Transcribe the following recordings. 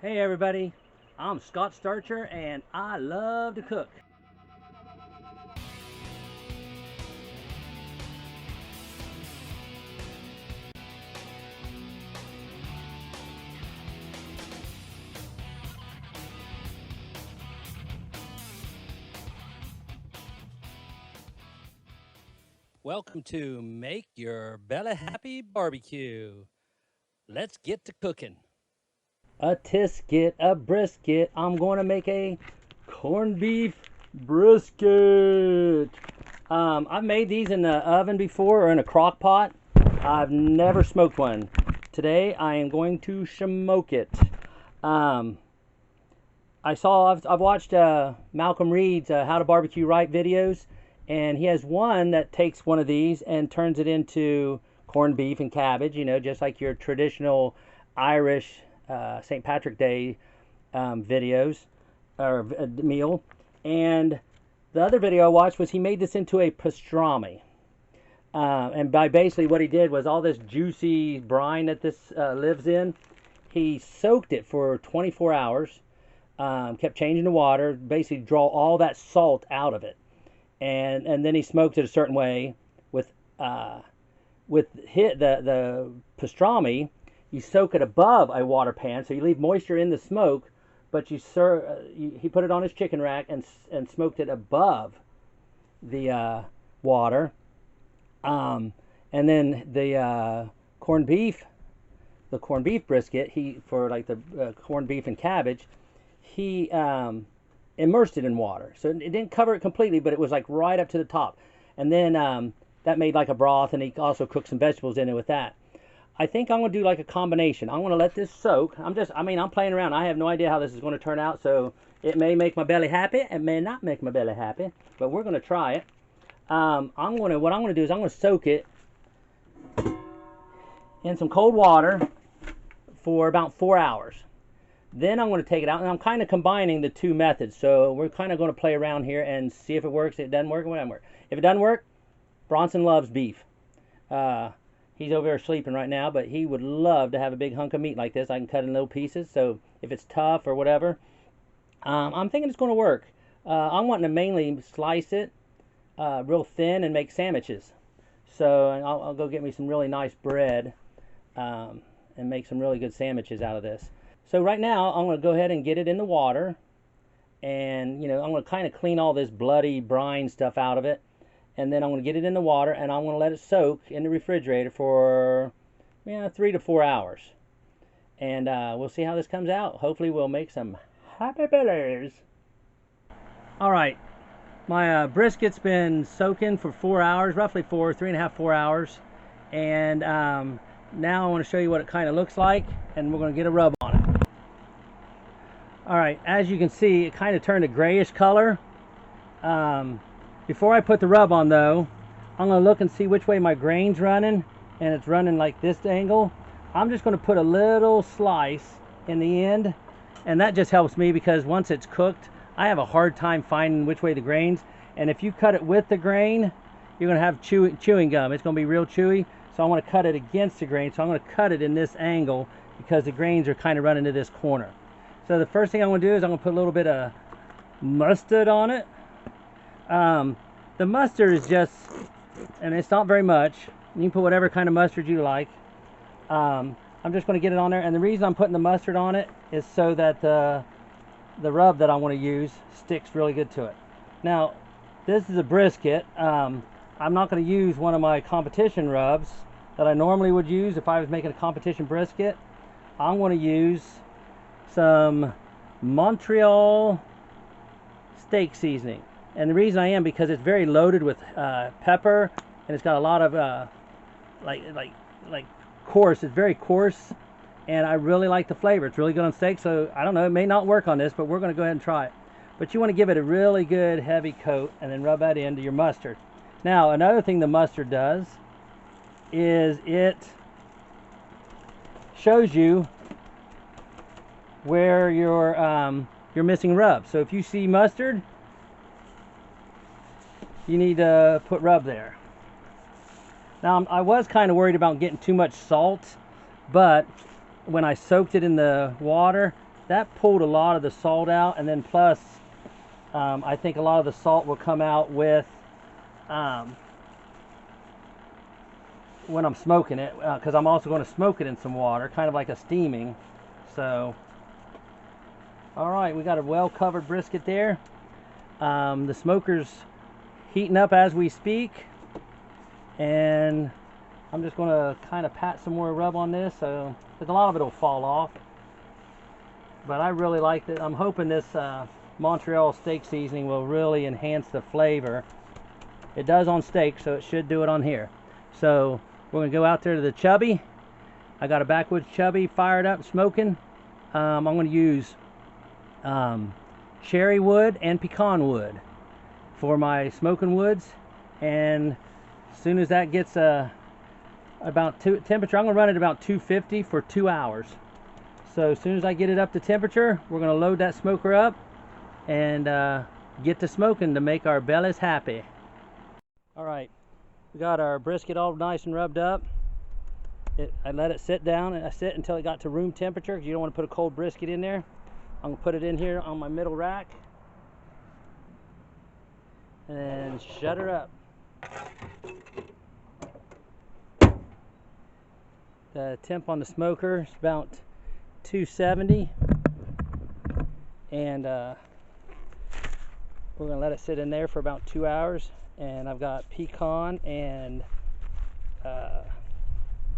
Hey everybody, I'm Scott Starcher and I love to cook. Welcome to Make Your Belly Happy Barbecue. Let's get to cooking. A tisket, a brisket. I'm going to make a corned beef brisket. I've made these in the oven before or in a crock pot. I've never smoked one. Today I am going to smoke it. I've watched Malcolm Reed's How to Barbecue Right videos, and he has one that takes one of these and turns it into corned beef and cabbage, just like your traditional Irish St. Patrick Day videos or meal. And the other video I watched was he made this into a pastrami. And by basically what he did was all this juicy brine that this lives in, he soaked it for 24 hours, kept changing the water, basically draw all that salt out of it. And then he smoked it a certain way with the pastrami. You soak it above a water pan, so you leave moisture in the smoke, but he put it on his chicken rack and smoked it above the water. And then the corned beef brisket, for like the corned beef and cabbage, he immersed it in water. So it didn't cover it completely, but it was like right up to the top. And then that made like a broth, and he also cooked some vegetables in it with that. I think I'm going to do like a combination. I'm going to let this soak. I'm playing around. I have no idea how this is going to turn out, so it may make my belly happy. It may not make my belly happy, but we're going to try it. What I'm going to do is I'm going to soak it in some cold water for about 4 hours. Then I'm going to take it out, and I'm kind of combining the two methods. So we're kind of going to play around here and see if it works. If it doesn't work, it doesn't work. If it doesn't work, Bronson loves beef. He's over there sleeping right now, but he would love to have a big hunk of meat like this. I can cut in little pieces, so if it's tough or whatever, I'm thinking it's going to work. I'm wanting to mainly slice it real thin and make sandwiches. So I'll go get me some really nice bread and make some really good sandwiches out of this. So right now, I'm going to go ahead and get it in the water. And, I'm going to kind of clean all this bloody brine stuff out of it. And then I'm going to get it in the water, and I'm going to let it soak in the refrigerator for 3 to 4 hours. And we'll see how this comes out. Hopefully we'll make some happy bellies. All right. My brisket's been soaking for 4 hours, roughly 3.5, 4 hours. And now I want to show you what it kind of looks like, and we're going to get a rub on it. All right, as you can see, it kind of turned a grayish color. Before I put the rub on though, I'm going to look and see which way my grain's running, and it's running like this angle. I'm just going to put a little slice in the end, and that just helps me because once it's cooked, I have a hard time finding which way the grain's. And if you cut it with the grain, you're going to have chewing gum. It's going to be real chewy, so I want to cut it against the grain. So I'm going to cut it in this angle because the grains are kind of running to this corner. So the first thing I'm going to do is I'm going to put a little bit of mustard on it. The mustard is just, and it's not very much. You can put whatever kind of mustard you like. I'm just going to get it on there, and the reason I'm putting the mustard on it is so that the rub that I want to use sticks really good to it. Now, this is a brisket. I'm not going to use one of my competition rubs that I normally would use if I was making a competition brisket. I'm going to use some Montreal steak seasoning. And the reason I am because it's very loaded with pepper, and it's got a lot of like coarse. It's very coarse, and I really like the flavor. It's really good on steak. So I don't know, it may not work on this, but we're going to go ahead and try it. But you want to give it a really good heavy coat and then rub that into your mustard. Now another thing the mustard does is it shows you where you're missing rub. So if you see mustard, you need to put rub there. Now I was kind of worried about getting too much salt, but when I soaked it in the water, that pulled a lot of the salt out, and then plus I think a lot of the salt will come out with when I'm smoking it, because I'm also going to smoke it in some water, kind of like a steaming. So all right, we got a well covered brisket there. The smoker's heating up as we speak, and I'm just going to kind of pat some more rub on this, so because a lot of it will fall off. But I really like it. I'm hoping this Montreal steak seasoning will really enhance the flavor. It does on steak, so it should do it on here. So we're going to go out there to the chubby. I got a backwoods chubby fired up, smoking. I'm going to use cherry wood and pecan wood for my smoking woods, and as soon as that gets about temperature, I'm going to run it about 250 for 2 hours. So as soon as I get it up to temperature, we're going to load that smoker up and get to smoking to make our bellies happy. All right, we got our brisket all nice and rubbed up. I let it sit down, and I sit until it got to room temperature, because you don't want to put a cold brisket in there. I'm going to put it in here on my middle rack and shut her up. The temp on the smoker is about 270, and we're going to let it sit in there for about 2 hours. And I've got pecan and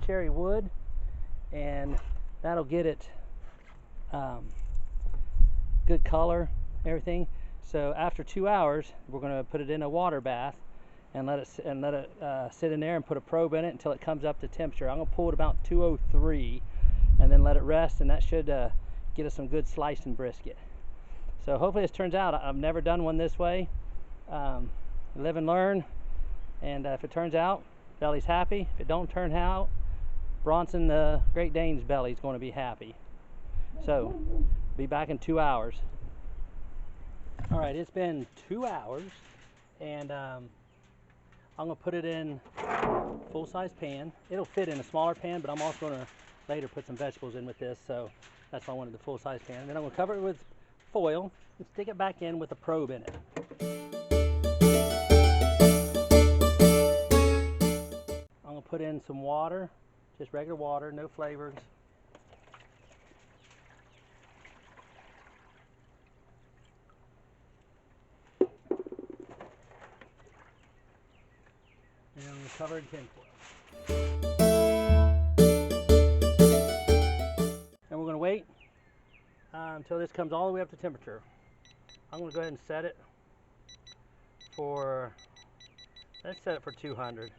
cherry wood, and that'll get it good color, everything. So after 2 hours, we're going to put it in a water bath and let it sit in there and put a probe in it until it comes up to temperature. I'm going to pull it about 203 and then let it rest, and that should get us some good slicing brisket. So hopefully this turns out. I've never done one this way. Live and learn, and if it turns out, Belly's happy. If it don't turn out, Bronson the Great Dane's belly is going to be happy. So be back in 2 hours. All right, it's been 2 hours, and I'm going to put it in full-size pan. It'll fit in a smaller pan, but I'm also going to later put some vegetables in with this, so that's why I wanted the full-size pan. And then I'm going to cover it with foil and stick it back in with a probe in it. I'm going to put in some water, just regular water, no flavors. And I'm going to cover it in tin foil. And we're going to wait until this comes all the way up to temperature. I'm going to go ahead and set it for, let's set it for 200.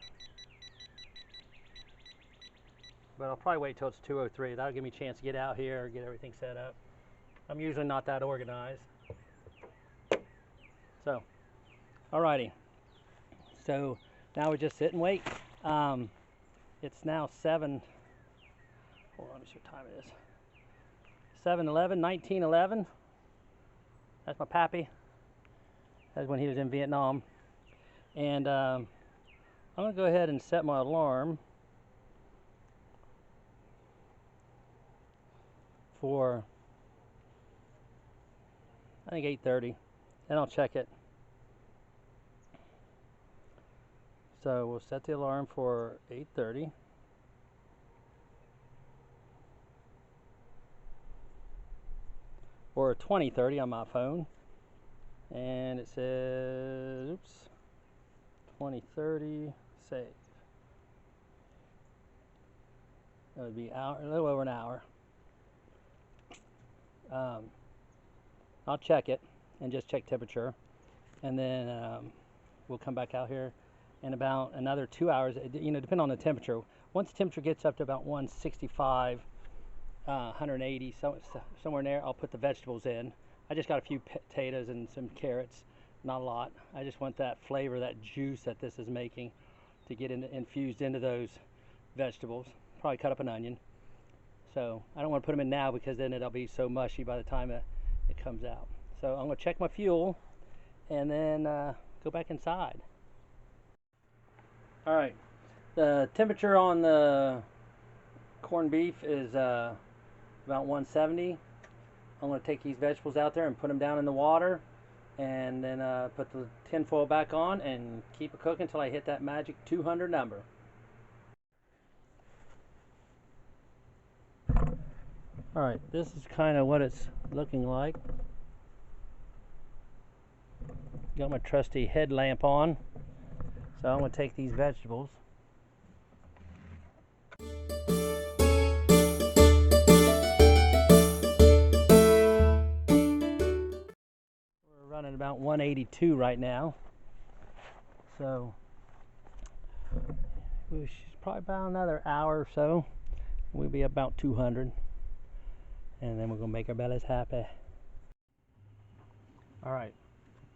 But I'll probably wait till it's 203. That'll give me a chance to get out here, get everything set up. I'm usually not that organized. So, alrighty. So now we just sit and wait. It's now 7. Hold on, let me see what time it is. 7/11, 1911. That's my pappy. That's when he was in Vietnam. And I'm going to go ahead and set my alarm for, I think, 8:30. Then I'll check it. So we'll set the alarm for 8:30. Or 20:30 on my phone. And it says, oops, 20:30, save. That would be a little over an hour. I'll check it and just check temperature, and then we'll come back out here in about another 2 hours. You know, depending on the temperature. Once the temperature gets up to about 165, 180, somewhere in there, I'll put the vegetables in. I just got a few potatoes and some carrots, not a lot. I just want that flavor, that juice that this is making, to get infused into those vegetables. Probably cut up an onion. So I don't want to put them in now, because then it'll be so mushy by the time it comes out. So I'm going to check my fuel and then go back inside. All right, the temperature on the corned beef is about 170. I'm going to take these vegetables out there and put them down in the water, and then put the tin foil back on and keep it cooking until I hit that magic 200 number. Alright, this is kind of what it's looking like. Got my trusty headlamp on. So I'm going to take these vegetables. We're running about 182 right now. So it's probably about another hour or so. We'll be about 200. And then we're going to make our bellies happy. Alright,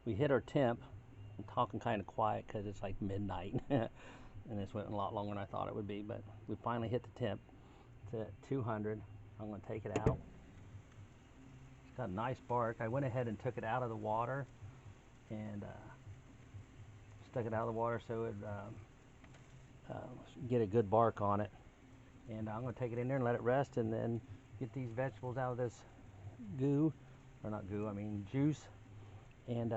we hit our temp. I'm talking kind of quiet because it's like midnight. And this went a lot longer than I thought it would be, but we finally hit the temp. It's at 200. I'm going to take it out. It's got a nice bark. I went ahead and took it out of the water and stuck it out of the water so it would get a good bark on it. And I'm going to take it in there and let it rest, and then get these vegetables out of this goo, or not goo, I mean juice, and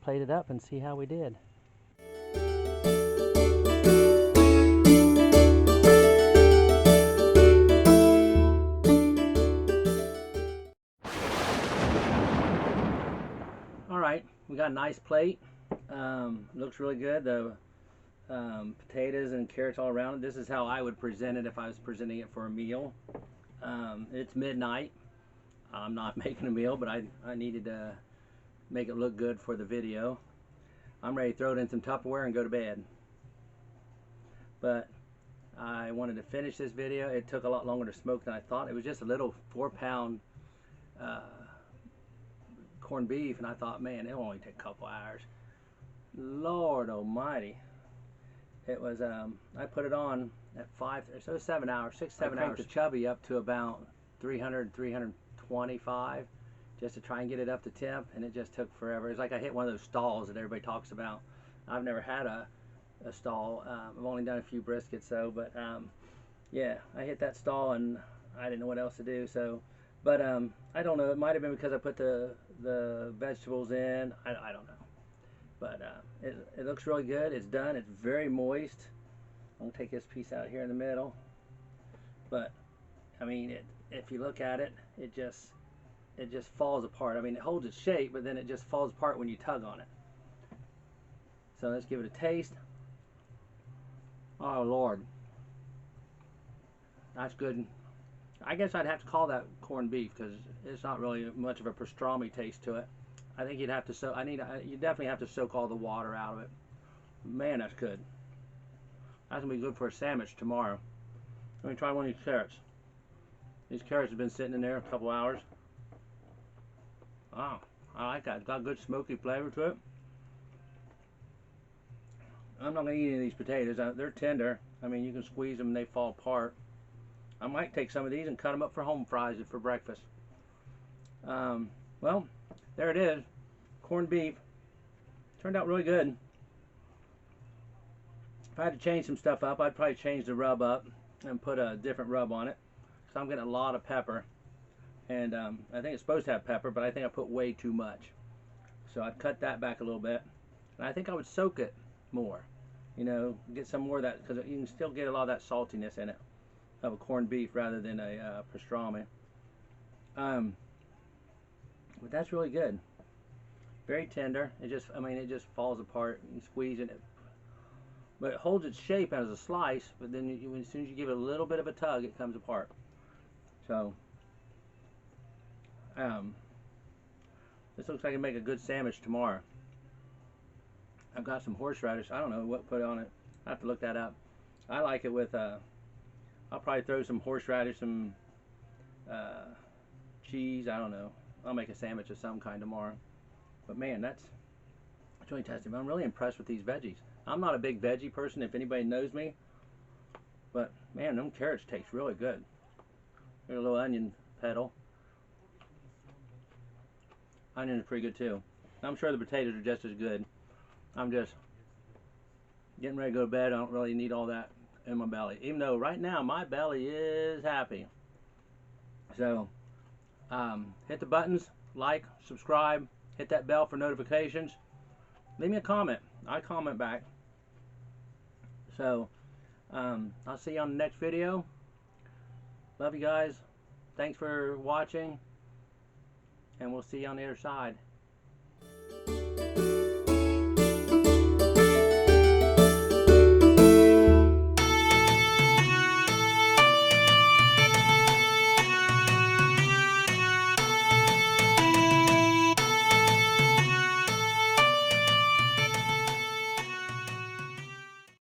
plate it up and see how we did. Alright, we got a nice plate. Looks really good. The potatoes and carrots all around it. This is how I would present it if I was presenting it for a meal. It's midnight. I'm not making a meal, but I needed to make it look good for the video. I'm ready to throw it in some Tupperware and go to bed. But I wanted to finish this video. It took a lot longer to smoke than I thought. It was just a little 4-pound corned beef, and I thought, man, it'll only take a couple hours. Lord almighty. It was, I put it on at 5, so 7 hours, 6-7 hours. I cranked the chubby up to about 300, 325 just to try and get it up to temp, and it just took forever. It's like I hit one of those stalls that everybody talks about. I've never had a stall. I've only done a few briskets though, but yeah, I hit that stall and I didn't know what else to do. So, but I don't know. It might have been because I put the vegetables in. I don't know. But it looks really good. It's done. It's very moist. I'm gonna take this piece out here in the middle. But I mean, if you look at it, it just falls apart. I mean, it holds its shape, but then it just falls apart when you tug on it. So let's give it a taste. Oh Lord, that's good. I guess I'd have to call that corned beef because it's not really much of a pastrami taste to it. I think you'd have to soak. You definitely have to soak all the water out of it. Man, that's good. That's gonna be good for a sandwich tomorrow. Let me try one of these carrots. These carrots have been sitting in there a couple hours. Wow, I like that. It's got a good smoky flavor to it. I'm not gonna eat any of these potatoes. They're tender. I mean, you can squeeze them and they fall apart. I might take some of these and cut them up for home fries for breakfast. Well, there it is. Corned beef. Turned out really good. If I had to change some stuff up, I'd probably change the rub up and put a different rub on it. Because I'm getting a lot of pepper. And I think it's supposed to have pepper, but I think I put way too much. So I'd cut that back a little bit. And I think I would soak it more. You know, get some more of that, because you can still get a lot of that saltiness in it of a corned beef rather than a pastrami. But that's really good. Very tender. It just, I mean, it just falls apart. You squeeze it, but it holds its shape as a slice. But then, as soon as you give it a little bit of a tug, it comes apart. So, this looks like it'd make a good sandwich tomorrow. I've got some horseradish. I don't know what to put on it. I have to look that up. I like it with. I'll probably throw some horseradish, some cheese. I don't know. I'll make a sandwich of some kind tomorrow. But man, that's really tasty. I'm really impressed with these veggies. I'm not a big veggie person, if anybody knows me. But man, them carrots taste really good. Here's a little onion petal. Onion is pretty good too. I'm sure the potatoes are just as good. I'm just getting ready to go to bed. I don't really need all that in my belly. Even though right now my belly is happy. So Hit the buttons, like, subscribe, hit that bell for notifications. Leave me a comment. I comment back. So, I'll see you on the next video. Love you guys. Thanks for watching. And we'll see you on the other side.